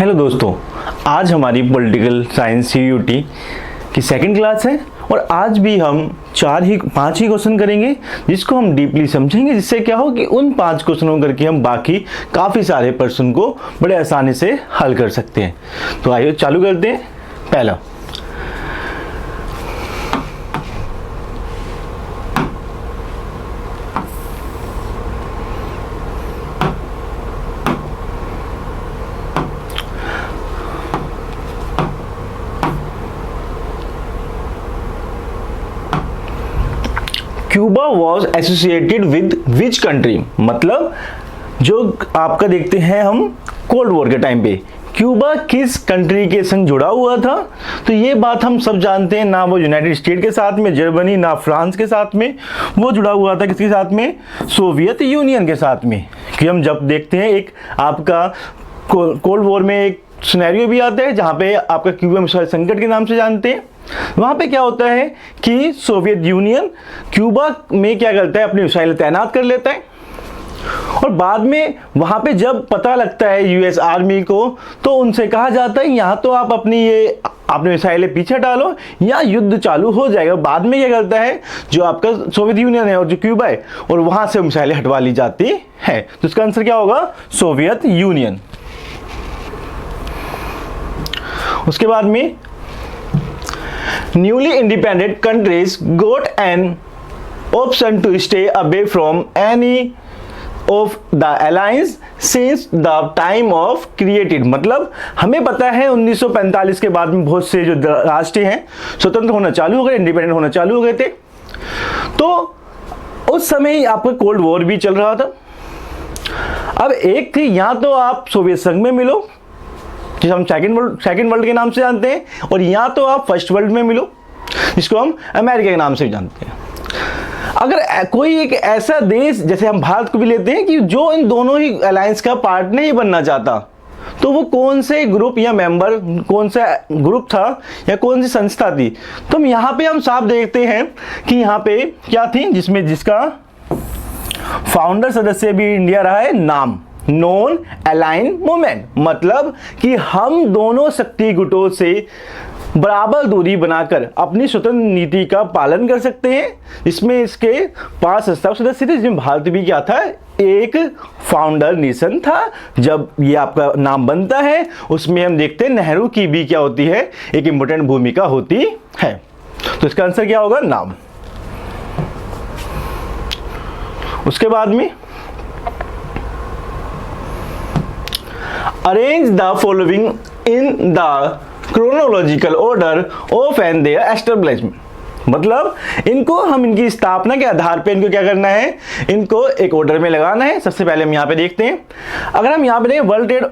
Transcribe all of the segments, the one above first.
Hello दोस्तों, आज हमारी पॉलिटिकल साइंस CUT की सेकंड क्लास है और आज भी हम 5 ही क्वेश्चन करेंगे जिसको हम डीपली समझेंगे, जिससे क्या हो कि उन 5 क्वेश्चनों करके हम बाकी काफ़ी सारे प्रश्न को बड़े आसानी से हल कर सकते हैं। तो आइए चालू करते हैं। पहला, Cuba was associated with which country, मतलब जो आपका देखते हैं हम कोल्ड वॉर के टाइम पे क्यूबा किस कंट्री के संग जुड़ा हुआ था। तो ये बात हम सब जानते हैं, ना वो यूनाइटेड स्टेट के साथ में जर्मनी, ना फ्रांस के साथ में, वो जुड़ा हुआ था किसके साथ में, सोवियत यूनियन के साथ में। कि हम जब देखते हैं एक आपका कोल्ड वॉर में एक सिनेरियो भी आता है जहाँ पे आपका क्यूबा मिसाइल संकट के नाम से जानते हैं। वहाँ पे क्या होता है कि सोवियत यूनियन क्यूबा में क्या करता है, अपनी मिसाइल तैनात कर लेता है और बाद में वहाँ पे जब पता लगता है US आर्मी को, तो उनसे कहा जाता है यहाँ तो आप अपनी मिसाइलें पीछे डालो या युद्ध चालू हो जाएगा। बाद में क्या करता है, जो आपका सोवियत यूनियन है और जो क्यूबा है, और वहाँ से मिसाइलें हटवा ली जाती है। तो इसका आंसर क्या होगा, सोवियत यूनियन। उसके बाद में newly independent countries got an option to stay away from any of the alliance since the time of created, मतलब हमें पता है 1945 के बाद में बहुत से जो राष्ट्र हैं स्वतंत्र होना चालू हो गए, इंडिपेंडेंट होना चालू हो गए थे। तो उस समय ही आपका कोल्ड वॉर भी चल रहा था। अब एक थी, या तो आप सोवियत संघ में मिलो जिसे हम सेकेंड वर्ल्ड के नाम से जानते हैं, और या तो आप फर्स्ट वर्ल्ड में मिलो जिसको हम अमेरिका के नाम से जानते हैं। अगर कोई एक ऐसा देश जैसे हम भारत को भी लेते हैं कि जो इन दोनों ही अलायंस का पार्ट नहीं बनना चाहता, तो वो कौन से ग्रुप या मेंबर, कौन सा ग्रुप था या कौन सी संस्था थी। तो हम यहाँ पे हम साफ देखते हैं कि यहाँ पे क्या थी, जिसका फाउंडर सदस्य भी इंडिया रहा है, नाम नॉन अलाइन मूवमेंट, मतलब कि हम दोनों शक्ति गुटों से बराबर दूरी बनाकर अपनी स्वतंत्र नीति का पालन कर सकते हैं। इसमें इसके 5 संस्थापक सदस्य थे, जिसमें भारत भी क्या था, एक फाउंडर नेशन था। जब ये आपका नाम बनता है उसमें हम देखते हैं नेहरू की भी क्या होती है, एक इंपॉर्टेंट भूमिका होती है। तो इसका आंसर क्या होगा, नाम। उसके बाद में arrange the following in the chronological order of and their establishment, मतलब इनको हम इनकी स्थापना के आधार पे इनको क्या करना है, इनको एक ऑर्डर में लगाना है। सबसे पहले हम यहाँ पे देखते हैं, अगर हम यहाँ पे देखें वर्ल्ड ट्रेड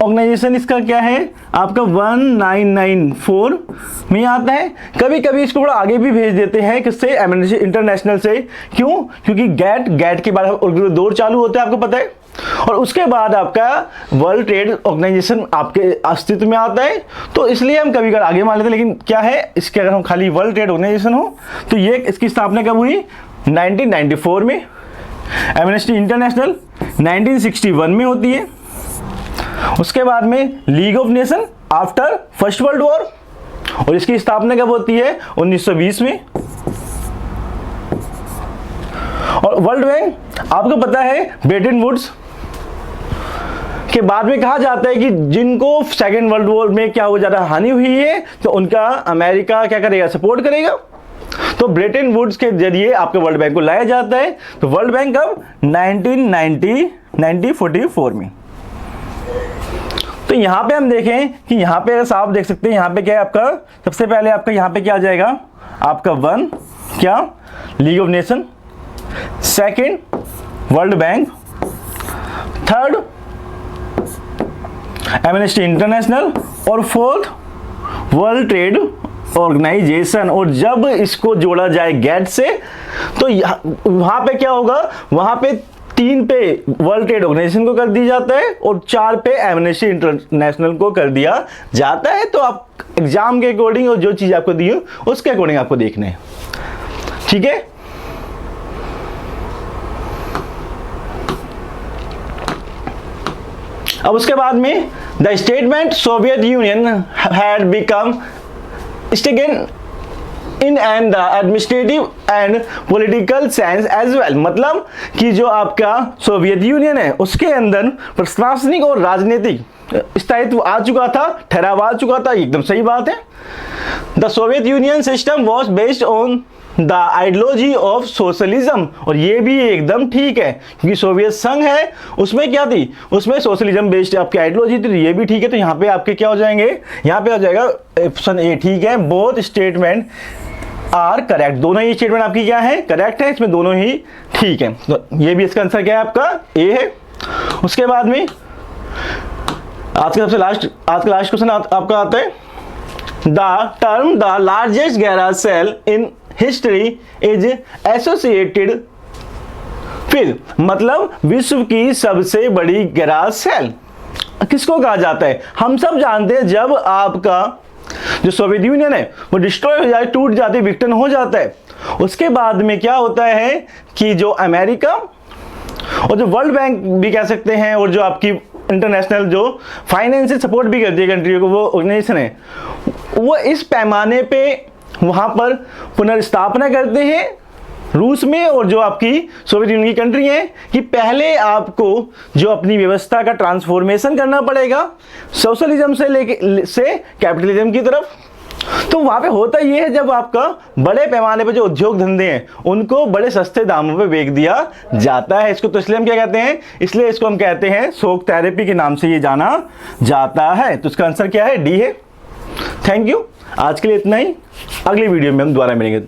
ऑर्गेनाइजेशन, इसका क्या है आपका 1994 में आता है। कभी कभी इसको थोड़ा आगे भी भेज देते हैं, किससे, एमनेस्टी इंटरनेशनल से। क्यों, क्योंकि गैट के बाद दौर चालू होता है, आपको पता है। और उसके बाद आपका वर्ल्ड ट्रेड ऑर्गेनाइजेशन आपके अस्तित्व में आता है, तो इसलिए हम कभी कभी आगे मान लेते हैं। लेकिन क्या है, इसके अगर हम खाली वर्ल्ड ट्रेड ऑर्गेनाइजेशन हो तो ये इसकी स्थापना कब हुई, 1994 में। एमनेस्टी इंटरनेशनल 1961 में होती है। उसके बाद में league of nation after first world war, और इसकी स्थापना कब होती है, 1920 में। और वर्ल्ड बैंक आपको पता है ब्रेटन वुड्स के बाद में कहा जाता है कि जिनको सेकेंड वर्ल्ड वॉर में क्या हो ज्यादा हानि हुई है, तो उनका अमेरिका क्या करेगा, सपोर्ट करेगा। तो ब्रेटन वुड्स के जरिए आपके वर्ल्ड बैंक को लाया जाता है। तो वर्ल्ड बैंक कब, 1944 में। तो यहाँ पे हम देखें कि यहाँ पे आप देख सकते हैं, यहाँ पे क्या है आपका, सबसे पहले आपका यहाँ पे क्या आ जाएगा, आपका 1 क्या, league of nation, second world bank, third amnesty international, और फोर्थ वर्ल्ड ट्रेड ऑर्गेनाइजेशन। और जब इसको जोड़ा जाए गैट से, तो वहां पे क्या होगा, वहां पे 3 पे वर्ल्ड ट्रेड ऑर्गेनाइजेशन को कर दिया जाता है और 4 पे एमनेस्टी इंटरनेशनल को कर दिया जाता है। तो आप एग्जाम के अकॉर्डिंग और जो चीज आपको दी हो उसके अकॉर्डिंग आपको देखना है, ठीक है। अब उसके बाद में the statement Soviet Union had become stagnant in and the administrative and political sense as well, मतलब कि जो आपका सोवियत यूनियन है उसके अंदर प्रशासनिक और राजनीतिक स्थायित्व आ चुका था, ठहराव आ चुका था, एकदम सही बात है। The Soviet union system was based on the ideology of socialism, और ये भी एकदम ठीक है क्योंकि सोवियत संघ है उसमें क्या थी, उसमें सोशलिज्म बेस्ड आपकी आइडियोलॉजी थी, ये भी ठीक है। तो यहाँ पे आपके क्या हो जाएंगे, यहाँ पे हो जाएगा ऑप्शन ए ठीक है। बोथ स्टेटमेंट आर करेक्ट, दोनों ही स्टेटमेंट आपकी क्या है, करेक्ट है, इसमें दोनों ही ठीक है। तो ये भी इसका आंसर क्या है आपका ए है। उसके बाद में आज का लास्ट क्वेश्चन आपका आता है the term the largest garage sale in history is associated, फिर मतलब विश्व की सबसे बड़ी गैराज सेल किसको कहा जाता है। हम सब जानते हैं जब आपका जो सोवियत यूनियन है वो डिस्ट्रॉय हो जाए, टूट जाती, विघटन हो जाता है, उसके बाद में क्या होता है कि जो अमेरिका और जो वर्ल्ड बैंक भी कह सकते हैं और जो आपकी इंटरनेशनल जो फाइनेंशियल सपोर्ट भी करती है कंट्री को, वो ऑर्गेनाइजेशन है, वो इस पैमाने पे वहाँ पर पुनर्स्थापना करते हैं रूस में और जो आपकी सोवियत यूनियन की कंट्री है कि पहले आपको जो अपनी व्यवस्था का ट्रांसफॉर्मेशन करना पड़ेगा सोशलिज्म से कैपिटलिज्म की तरफ। तो वहाँ पे होता ये है जब आपका बड़े पैमाने पे जो उद्योग धंधे हैं उनको बड़े सस्ते दामों पे बेच दिया जाता है। इसको तो इसलिए हम क्या कहते हैं, इसलिए इसको हम कहते हैं शॉक थेरेपी के नाम से ये जाना जाता है। तो इसका आंसर क्या है, डी है। थैंक यू, आज के लिए इतना ही, अगली वीडियो में हम दोबारा मिलेंगे।